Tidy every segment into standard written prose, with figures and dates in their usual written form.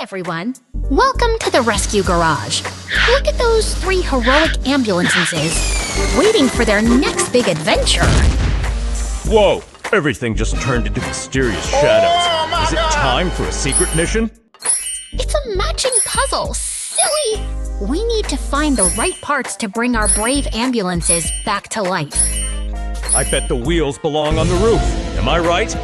everyone. Welcome to the rescue garage. Look at those 3 heroic ambulances waiting for their next big adventure. Whoa! Everything just turned into mysterious shadows. Is it time for a secret mission? It's a matching puzzle, silly! We need to find the right parts to bring our brave ambulances back to life. I bet the wheels belong on the roof. Am I right?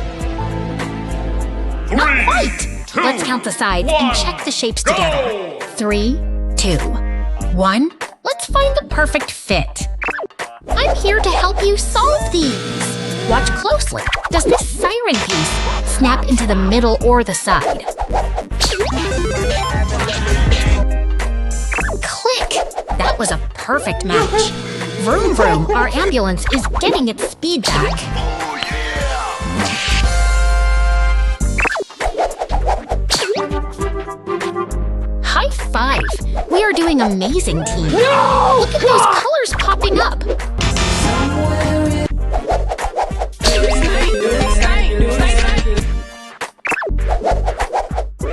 Not quite! Let's count the sides and check the shapes together. 3, 2, 1. Let's find the perfect fit. I'm here to help you solve these. Watch closely. Does this siren piece snap into the middle or the side? Click! That was a perfect match. Vroom vroom, our ambulance is getting its speed back. High five! We are doing amazing, team. No! Look at those colors popping up.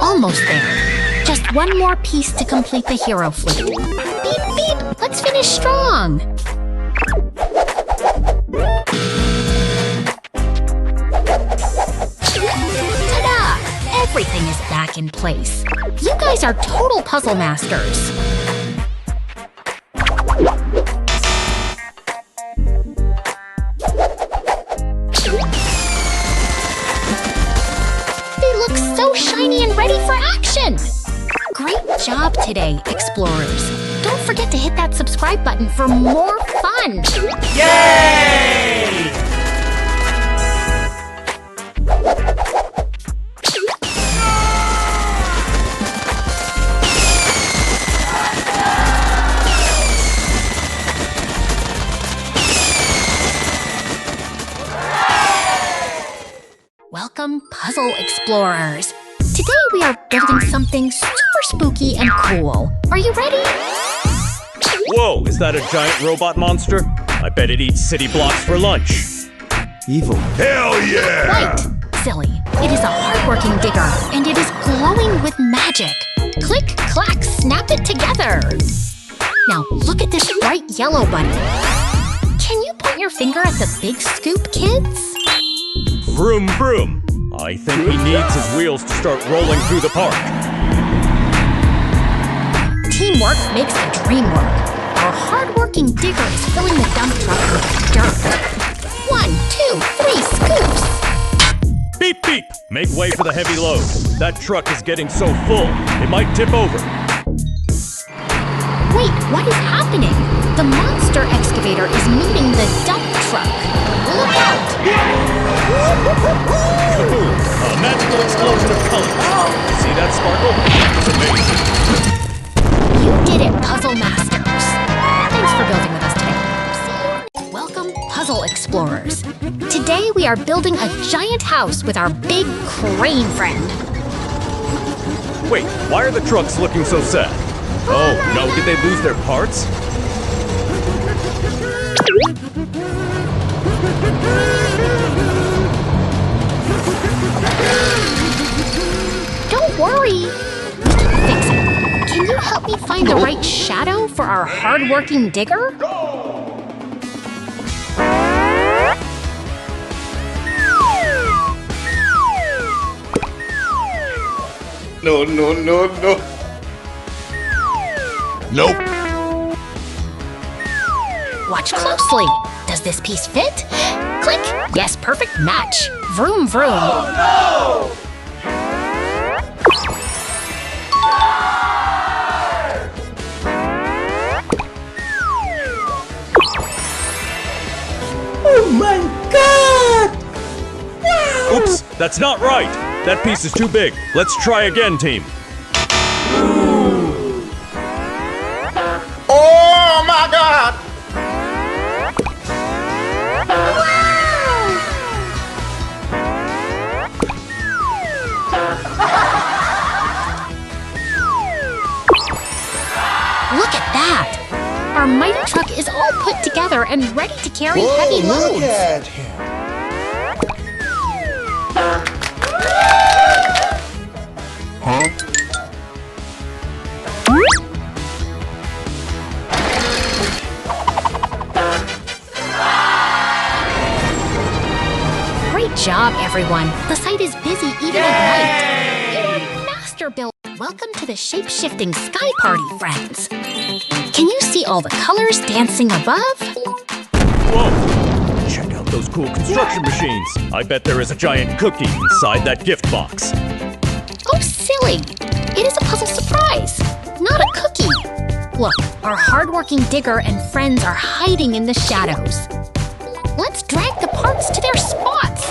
Almost there. Just one more piece to complete the hero fleet. Beep, beep! Let's finish strong! Ta-da! Everything is back in place. You guys are total puzzle masters. They look so shiny and ready for action! Great job today, explorers. Don't forget to hit that subscribe button for more fun! Yay! Welcome, puzzle explorers. Today we are building something super spooky and cool. Are you ready? Whoa, is that a giant robot monster? I bet it eats city blocks for lunch. Evil. Hell yeah! Right, silly. It is a hardworking digger, and it is glowing with magic. Click, clack, snap it together. Now look at this bright yellow bunny. Can you point your finger at the big scoop, kids? Vroom vroom. I think he needs his wheels to start rolling through the park. Teamwork makes the dream work. Our hard-working digger is filling the dump truck with dirt. 1, 2, 3 scoops. Beep beep! Make way for the heavy load. That truck is getting so full, it might tip over. Wait, what is happening? The monster excavator is meeting the dump truck. Look out! Kaboom! A magical explosion of colors. See that sparkle? It's amazing. You did it, puzzle masters. Thanks for building with us today. Welcome, puzzle explorers. Today we are building a giant house with our big crane friend. Wait, why are the trucks looking so sad? Oh no, did they lose their parts? Don't worry. Fix it. Can you help me find the right shadow for our hard-working digger? No, no, no, no. Nope. Watch closely. Does this piece fit? Click. Yes, perfect match. Vroom, vroom. Oh, Oh my God! Wow! Oops, that's not right. That piece is too big. Let's try again, team. Oh my God! Look at that! Our mighty truck is all put together and ready to carry heavy loads. Look at him. Huh? everyone. The site is busy even at night. Master build. Welcome to the shape-shifting sky party, friends. Can you see all the colors dancing above? Whoa! Check out those cool construction machines. I bet there is a giant cookie inside that gift box. Oh, silly! It is a puzzle surprise, not a cookie. Look, our hardworking digger and friends are hiding in the shadows. Let's drag the parts to their spots.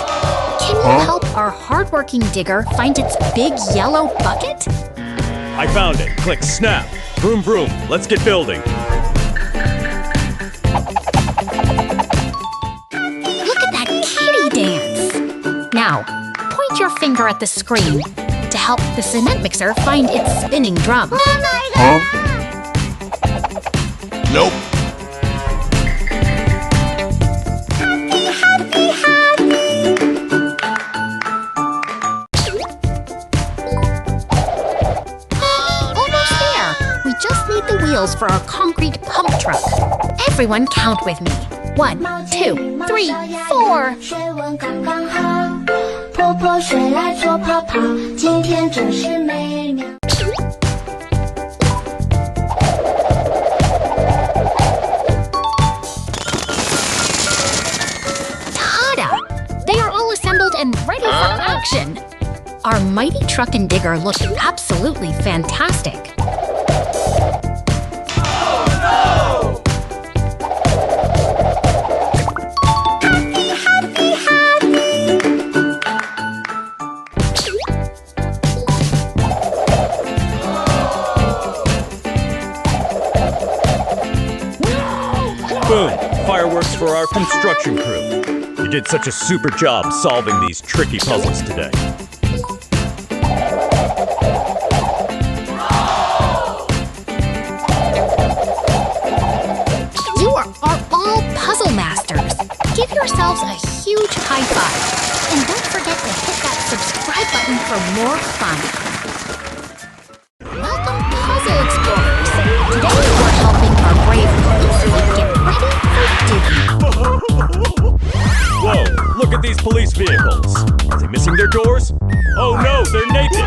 Can you help our hardworking digger find its big yellow bucket? I found it. Click snap. Vroom vroom. Let's get building. Look at that kitty dance. Now, point your finger at the screen to help the cement mixer find its spinning drum. Nope. Wheels for our concrete pump truck. Everyone count with me. 1, 2, 3, 4. 水温刚刚好，泼泼水来做泡泡，今天真是美妙。 Ta-da! They are all assembled and ready for action. Our mighty truck and digger look absolutely fantastic. Boom! Fireworks for our construction crew. You did such a super job solving these tricky puzzles today. You are all puzzle masters. Give yourselves a huge high five. And don't forget to hit that subscribe button for more fun. Welcome, Puzzle Explorers. Today we're helping our brave policemen get ready for duty. Whoa! Look at these police vehicles. Are they missing their doors? Oh no, they're naked!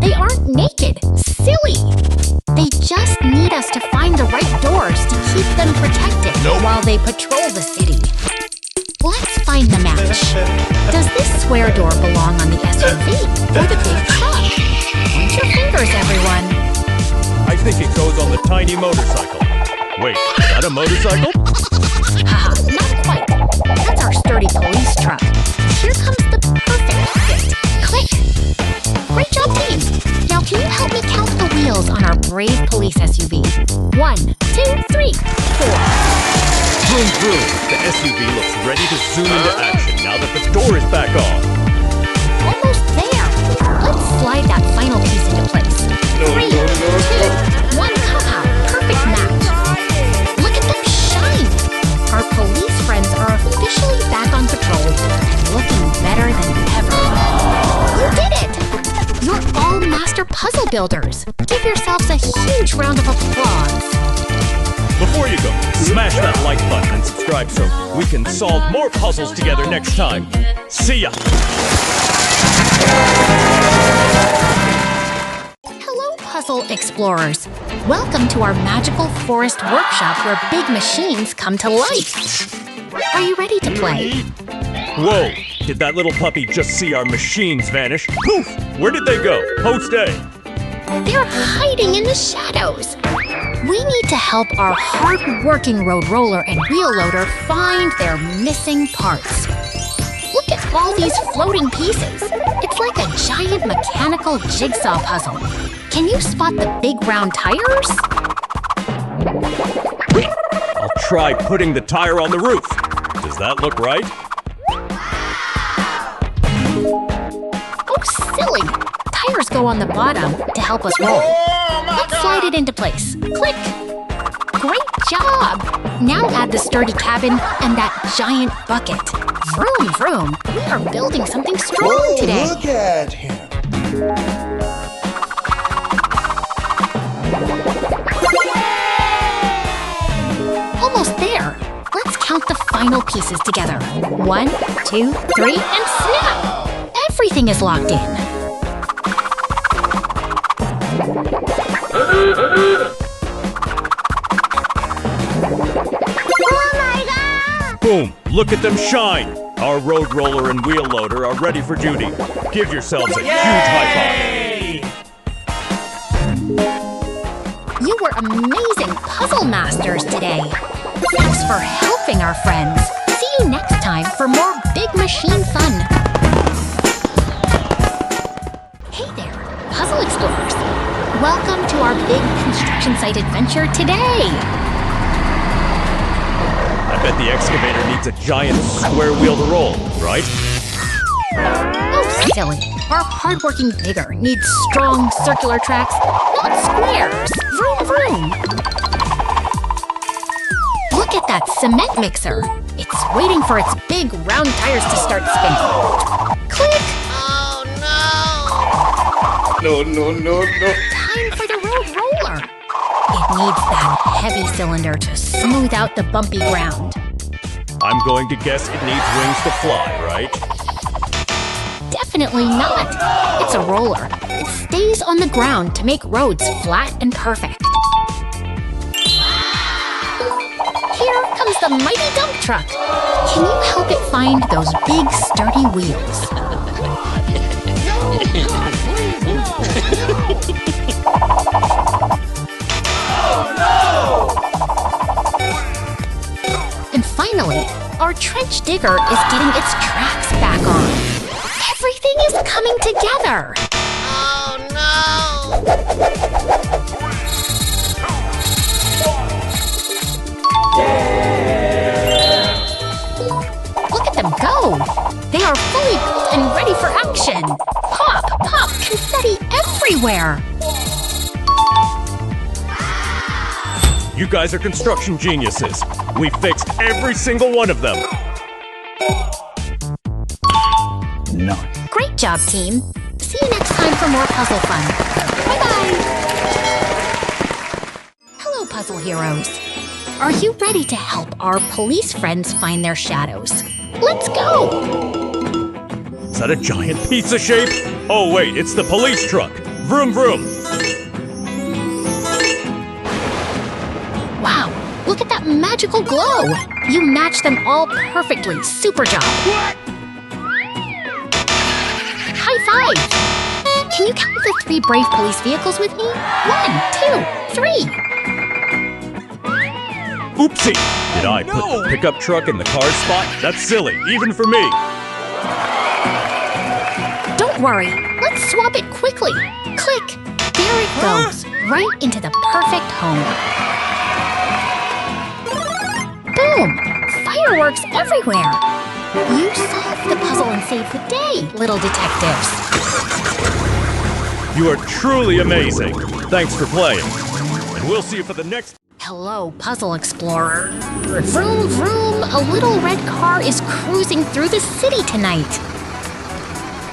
They aren't naked. Silly! They just need us to find the right doors to keep them protected while they patrol the city. Let's find the match. Does this square door belong on the SUV or the big truck? Point your fingers, everyone. I think it goes on the tiny motorcycle. Wait, is that a motorcycle? Haha, not quite. That's our sturdy police truck. Here comes the perfect fit. Click! Great job, team! Now can you help me count the wheels on our brave police SUV? 1, 2, 3, 4. Vroom vroom! The SUV looks ready to zoom into action now that the door is back on. Almost there. Let's slide that final piece into place. 3, 2, 1, haha, perfect match. Look at them shine! Our police friends are officially back on patrol and looking better than ever. You did it! You're all master puzzle builders. Give yourselves a huge round of applause. Before you go, smash that like button and subscribe so we can solve more puzzles together next time. See ya! Hello, Puzzle Explorers. Welcome to our magical forest workshop where big machines come to life. Are you ready to play? Whoa! Did that little puppy just see our machines vanish? Poof! Where did they go? Post A! They're hiding in the shadows. We need to help our hard-working road roller and wheel loader find their missing parts. Look at all these floating pieces. It's like a giant mechanical jigsaw puzzle. Can you spot the big round tires? I'll try putting the tire on the roof. Does that look right? Oh, silly! Tires go on the bottom to help us roll. Let's slide it into place. Click! Great job! Now add the sturdy cabin and that giant bucket. Vroom, vroom! We are building something strong today. Look at him. Almost there. Let's count the final puzzle pieces together. 1, 2, 3, and snap! Everything is locked in. Oh my god! Boom! Look at them shine! Our road roller and wheel loader are ready for duty. Give yourselves a huge high five. You were amazing puzzle masters today. Thanks for helping our friends. See you next time for more Big Machine fun. Hey there, puzzle explorers. Welcome to our big construction site adventure today. I bet the excavator needs a giant square wheel to roll, right? Oh, silly. Our hardworking digger needs strong circular tracks, not squares. Vroom, vroom. Look at that cement mixer. It's waiting for its big round tires to start spinning. Click! Oh no! No, no, no, no. Time for the road roller. It needs that heavy cylinder to smooth out the bumpy ground. I'm going to guess it needs wings to fly, right? Definitely not. It's a roller. It stays on the ground to make roads flat and perfect. Here comes the mighty dump truck. Can you help it find those big sturdy wheels? And finally, our trench digger is getting its tracks back on. Everything is coming together. Oh no! Look at them go! They are fully built and ready for action! Pop, pop, confetti everywhere! You guys are construction geniuses. We fixed every single one of them. Nice. Great job, team! See you next time for more puzzle fun. Bye-bye! Hello, puzzle heroes. Are you ready to help our police friends find their shadows? Let's go! Is that a giant pizza shape? Oh wait, it's the police truck. Vroom vroom. Wow, look at that magical glow! You matched them all perfectly. Super job! High five! Can you count the 3 brave police vehicles with me? 1, 2, 3! Oopsie! Did I put the pickup truck in the car spot? That's silly, even for me. Don't worry, let's swap it quickly. Click! There it goes, right into the perfect home. Boom! Fireworks everywhere! You solved the puzzle and saved the day, little detectives. You are truly amazing. Thanks for playing. And we'll see you for the next... Hello, puzzle explorer. Vroom vroom, a little red car is cruising through the city tonight.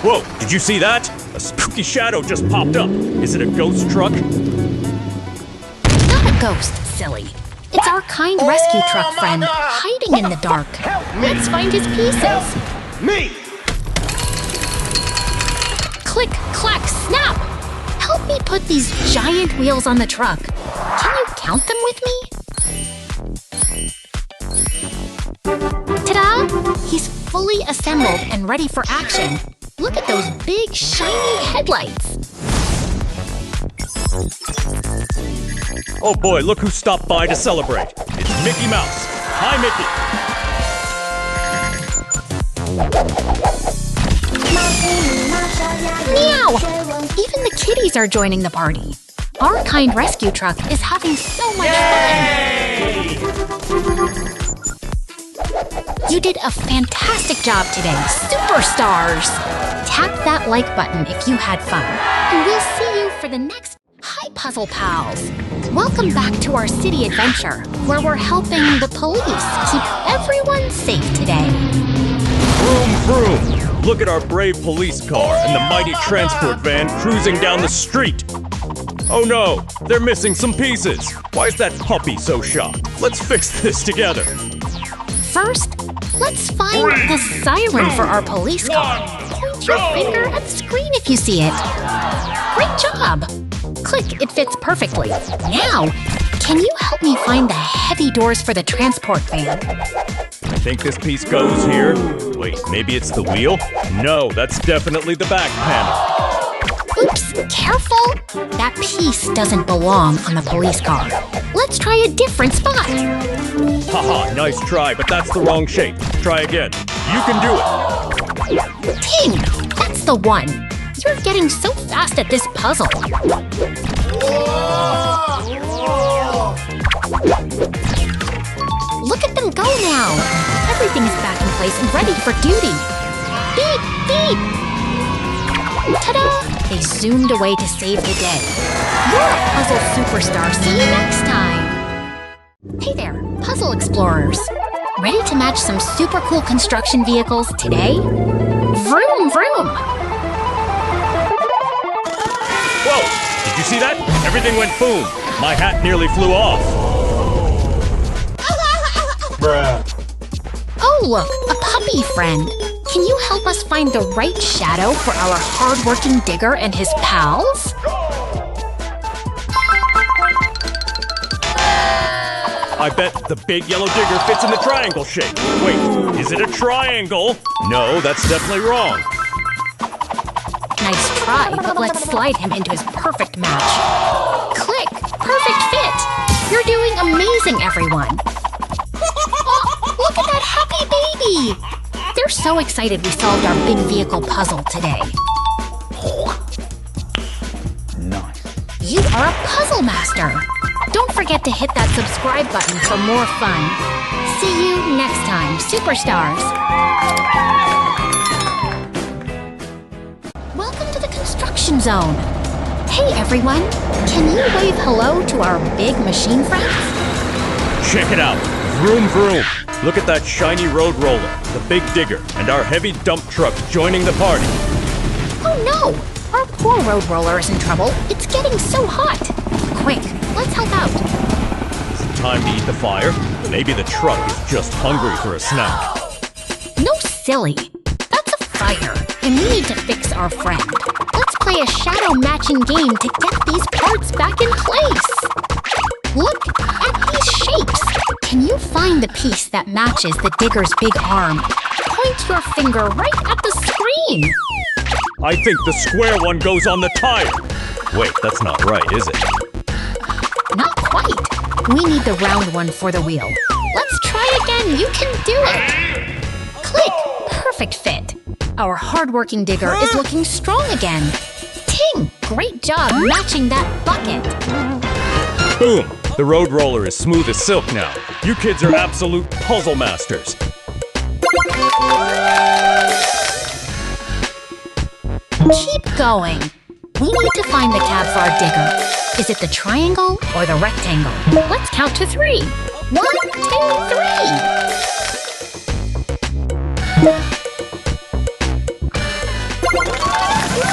Whoa, did you see that? A spooky shadow just popped up. Is it a ghost truck? Not a ghost, silly. It's our kind rescue truck friend, hiding in the dark. Let's find his pieces. Me! Click, clack, snap! Help me put these giant wheels on the truck. Can you count them with me? Ta-da! He's fully assembled and ready for action. Look at those big, shiny headlights. Oh boy, look who stopped by to celebrate. It's Mickey Mouse. Hi, Mickey. Meow! Even the kitties are joining the party. Our kind rescue truck is having so much fun. You did a fantastic job today, superstars! Tap that like button if you had fun. And we'll see you for the next Hi Puzzle Pals! Welcome back to our city adventure, where we're helping the police keep everyone safe today. Vroom, vroom. Look at our brave police car and the mighty transport van cruising down the street. Oh no, they're missing some pieces. Why is that puppy so shocked? Let's fix this together. First, Let's find the siren for our police car. Point your finger at the screen if you see it. Great job! Click, it fits perfectly. Now, can you help me find the heavy doors for the transport van? I think this piece goes here. Wait, maybe it's the wheel? No, that's definitely the back panel. Oops, careful! That piece doesn't belong on the police car. Let's try a different spot. Haha, nice try, but that's the wrong shape. Try again. You can do it. Ting! That's the one. You're getting so fast at this puzzle. Look at them go now! Everything is back in place and ready for duty. Beep! Beep! Ta-da! They zoomed away to save the day. You're a puzzle superstar. See you next time! Hey there, puzzle explorers. Ready to match some super cool construction vehicles today? Vroom vroom! Whoa! Did you see that? Everything went boom. My hat nearly flew off. Bruh. Oh look, a puppy friend. Can you help us find the right shadow for our hard-working digger and his pals? I bet the big yellow digger fits in the triangle shape. Wait, is it a triangle? No, that's definitely wrong. Nice try, but let's slide him into his perfect match. Click! Perfect fit! You're doing amazing, everyone! Oh, look at that happy baby! They're so excited we solved our big vehicle puzzle today. Nice. You are a puzzle master! Don't forget to hit that subscribe button for more fun. See you next time, superstars! Welcome to the construction zone. Hey everyone, can you wave hello to our big machine friends? Check it out. Vroom vroom. Look at that shiny road roller, the big digger, and our heavy dump truck joining the party. Oh no! Our poor road roller is in trouble. It's getting so hot. Quick, let's help out. Is it time to eat the fire? Maybe the truck is just hungry for a snack. No, silly. That's a fire, and we need to fix our friend. Let's play a shadow matching game to get these parts back in place. Look at these shapes. Can you find the piece that matches the digger's big arm? Point your finger right at the screen. I think the square one goes on the tire. Wait, that's not right, is it? Not quite. We need the round one for the wheel. Let's try again. You can do it. Click. Perfect fit. Our hardworking digger is looking strong again. Ting! Great job matching that bucket. Boom! The road roller is smooth as silk now. You kids are absolute puzzle masters. Keep going. We need to find the cab for our digger. Is it the triangle or the rectangle? Let's count to 3. 1, 2, 3.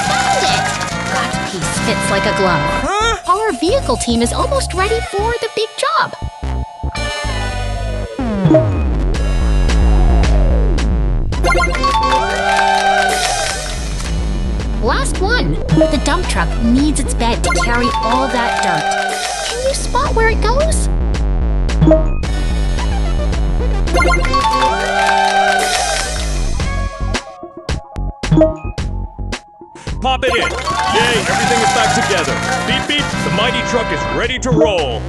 Found it! That piece fits like a glove. Our vehicle team is almost ready for the big job. Last one. The dump truck needs its bed to carry all that dirt. Can you spot where it goes? Pop it in. Yay, everything is back together. Beep beep, the mighty truck is ready to roll.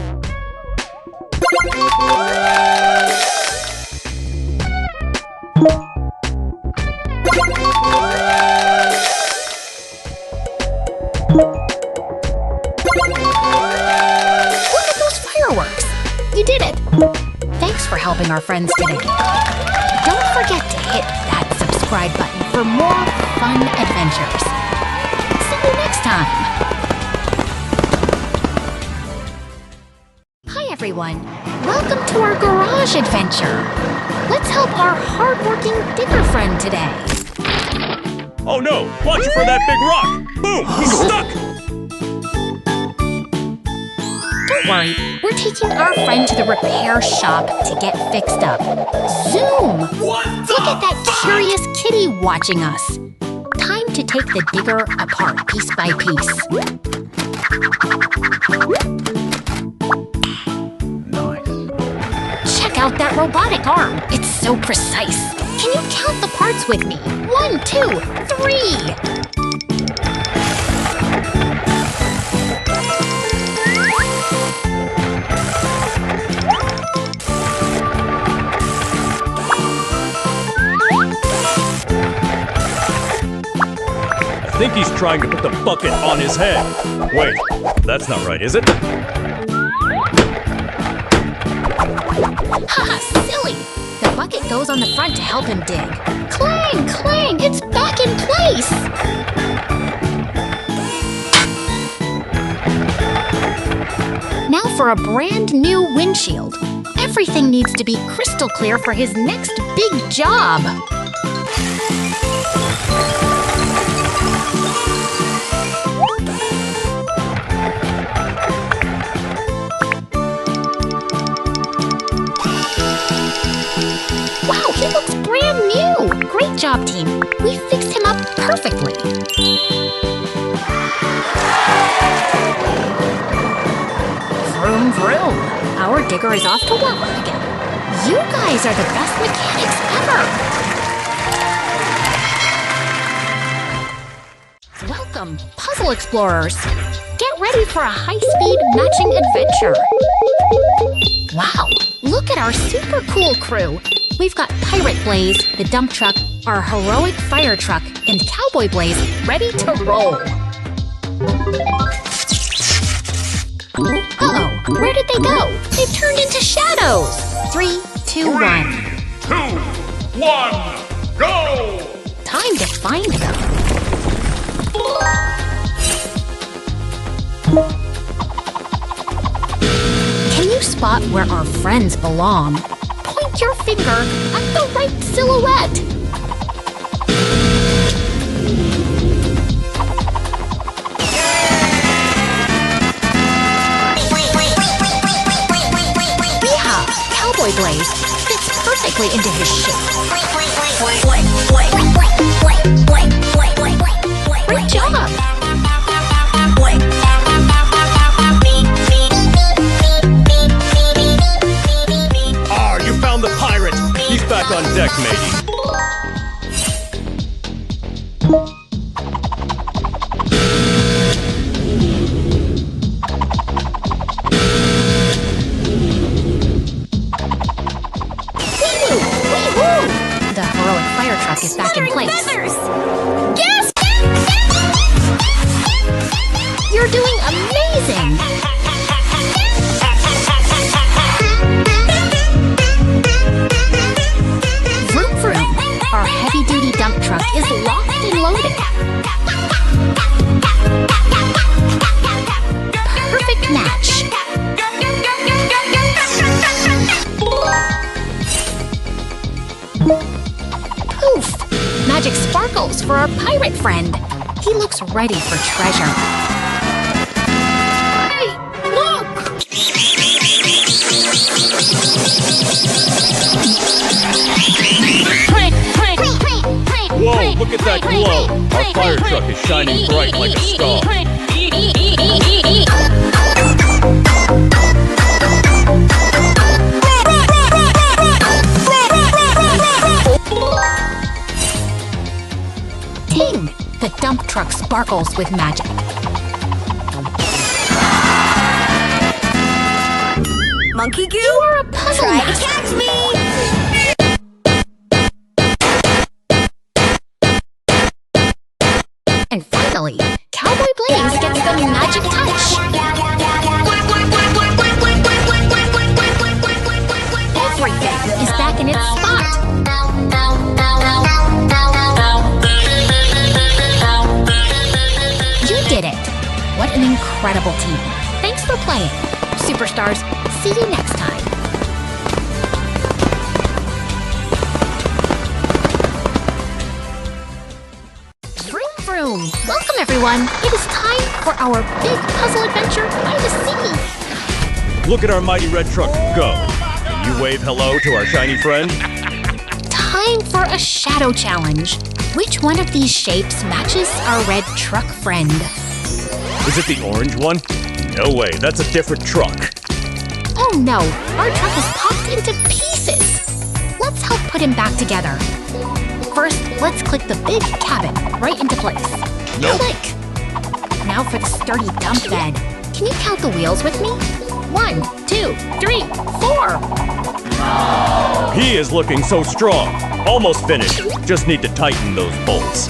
Look at those fireworks! You did it! Thanks for helping our friends today. Don't forget to hit that subscribe button for more fun adventures. See you next time! Hi everyone! Welcome to our garage adventure! Let's help our hardworking digger friend today. Oh no, watch for that big rock. Boom, he's stuck. Don't worry, we're taking our friend to the repair shop to get fixed up. Zoom! Look at that curious kitty watching us. Time to take the digger apart piece by piece. Nice. Check out that robotic arm. It's so precise. Can you count the parts with me? 1, 2, 3. I think he's trying to put the bucket on his head. Wait, that's not right, is it? Haha, silly! The bucket goes on the front to help him dig. Clang, clang! It's back in place! Now for a brand new windshield. Everything needs to be crystal clear for his next big job. Wow, he looks brand new! Great job, team. We fixed him up perfectly. Vroom, vroom. Our digger is off to work again. You guys are the best mechanics ever! Welcome, puzzle explorers. Get ready for a high-speed matching adventure. Wow, look at our super cool crew. We've got Pirate Blaze, the dump truck, our heroic fire truck, and Cowboy Blaze ready to roll. Uh-oh, where did they go? They've turned into shadows. 3, 2, 1. 2, 1, go! Time to find them. Can you spot where our friends belong? Point your finger at the right silhouette. Yeah, Cowboy Blaze fits perfectly into his shape. Great job! You found the pirate! He's back on deck, matey. Wee-hoo! The heroic fire truck is back in place. Yes! You're doing amazing! Our heavy-duty dump truck is locked and loaded. Perfect match. Poof! Magic sparkles for our pirate friend. He looks ready for treasure. Hey, look! Whoa, look at that glow! Our fire truck is shining bright like a star. Ting! The dump truck sparkles with magic. Monkey goo? You are a puzzle Try to master. catch me! And finally, Cowboy Blaze gets the magic touch. Everything is back in its spot. You did it. What an incredible team. Thanks for playing. Superstars, see you next time. Welcome everyone! It is time for our big puzzle adventure by the sea! Look at our mighty red truck go. Can you wave hello to our shiny friend? Time for a shadow challenge. Which one of these shapes matches our red truck friend? Is it the orange one? No way, that's a different truck. Oh no, our truck is popped into pieces. Let's help put him back together. First, let's click the big cabin right into place. Nope. Click. Now for the sturdy dump bed. Can you count the wheels with me? 1, 2, 3, 4. He is looking so strong. Almost finished. Just need to tighten those bolts.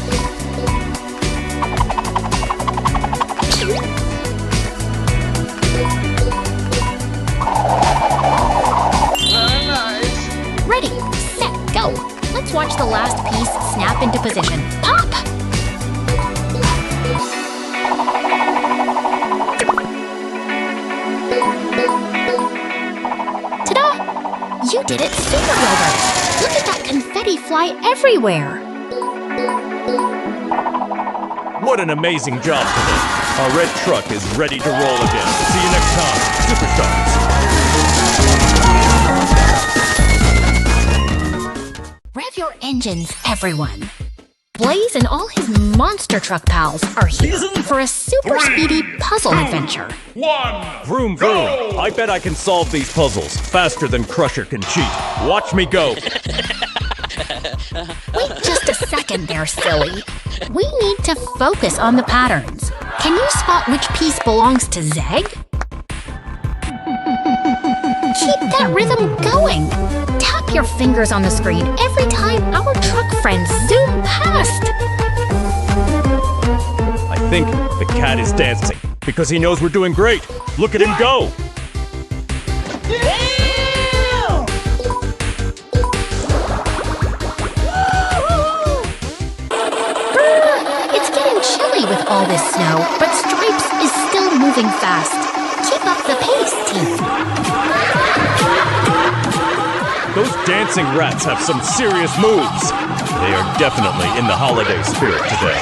Ready, set, go. Let's watch the last piece snap into position. Pop! Ta-da! You did it, Super Builder! Look at that confetti fly everywhere! What an amazing job today. Our red truck is ready to roll again. See you next time, Superstars. Rev your engines, everyone! Blaze and all his monster truck pals are here for a super speedy puzzle adventure. 1. Vroom, vroom. I bet I can solve these puzzles faster than Crusher can cheat. Watch me go. Wait just a second there, silly. We need to focus on the patterns. Can you spot which piece belongs to Zeg? Keep that rhythm going. Tap your fingers on the screen every time our truck friends zoom past. I think the cat is dancing because he knows we're doing great. Look at him go. It's getting chilly with all this snow, but Stripes is still moving fast. Keep up the pace, team. Those dancing rats have some serious moves. They are definitely in the holiday spirit today.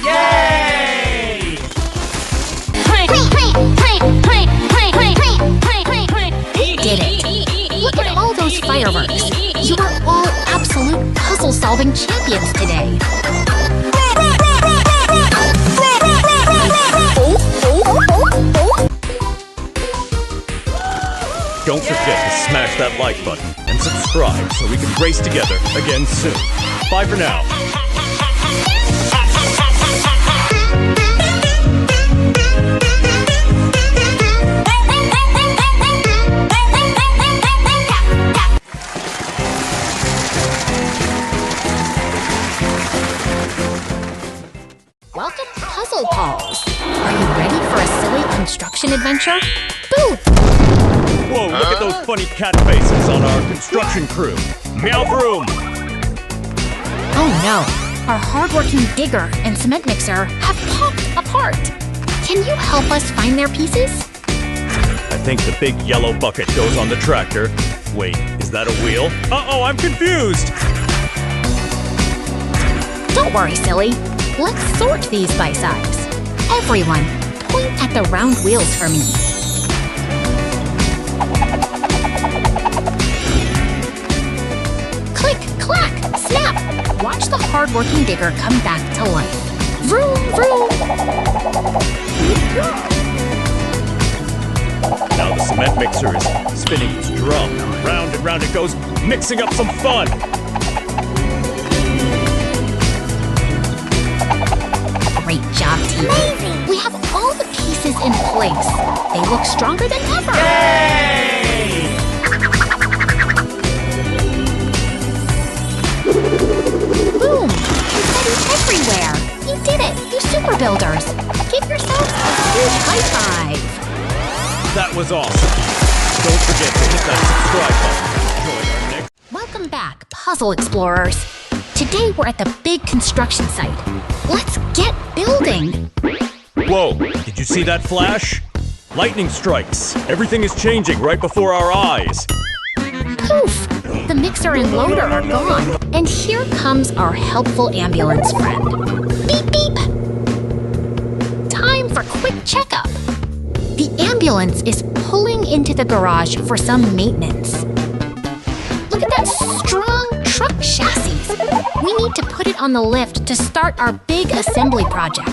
Yay! You did it. Look at all those fireworks. You are all absolute puzzle-solving champions today. Don't forget to smash that like button and subscribe so we can race together again soon. Bye for now. Welcome to Puzzle Pals. Are you ready for a silly construction adventure? Boo! Whoa, look at those funny cat faces on our construction crew. Meow vroom! Oh no, our hardworking digger and cement mixer have popped apart. Can you help us find their pieces? I think the big yellow bucket goes on the tractor. Wait, is that a wheel? Uh-oh, I'm confused! Don't worry, silly. Let's sort these by size. Everyone, point at the round wheels for me. Click, clack, snap! Watch the hard-working digger come back to life. Vroom, vroom! Now the cement mixer is spinning its drum. Round and round it goes, mixing up some fun. Great job, team. Amazing. We have all the pieces in place. They look stronger than ever. Yay! Boom! Confetti everywhere. You did it, you super builders. Give yourselves a huge high five. That was awesome. Don't forget to hit that subscribe button and join our next... Welcome back, Puzzle Explorers. Today we're at the big construction site. Let's get building. Whoa, did you see that flash? Lightning strikes. Everything is changing right before our eyes. Poof! The mixer and loader are gone. And here comes our helpful ambulance friend. Beep, beep! ambulance is pulling into the garage for some maintenance. Look at that strong truck chassis. We need to put it on the lift to start our big assembly project.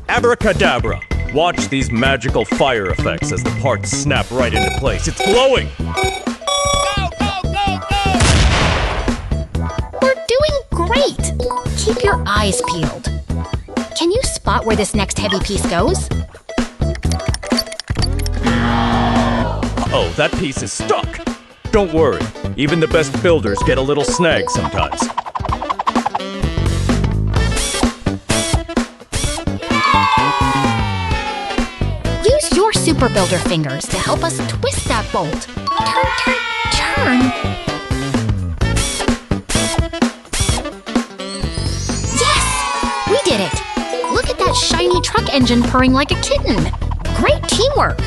Abracadabra! Watch these magical fire effects as the parts snap right into place. It's glowing! We're doing great! Keep your eyes peeled. Can you spot where this next heavy piece goes? Oh, that piece is stuck! Don't worry, even the best builders get a little snag sometimes. Use your super builder fingers to help us twist that bolt. Turn. Yes! We did it! Look at that shiny truck engine purring like a kitten. Great teamwork!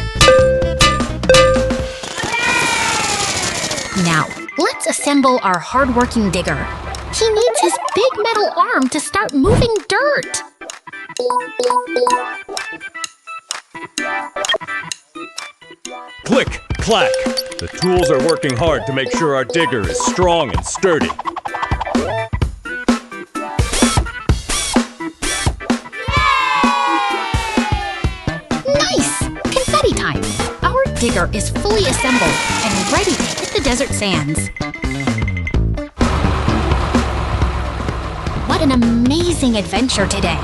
Now, let's assemble our hard-working digger. He needs his big metal arm to start moving dirt. Click, clack! The tools are working hard to make sure our digger is strong and sturdy. Nice! Confetti time! Our digger is fully assembled and ready to hit the desert sands. What an amazing adventure today!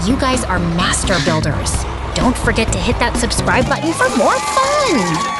You guys are master builders. Don't forget to hit that subscribe button for more fun!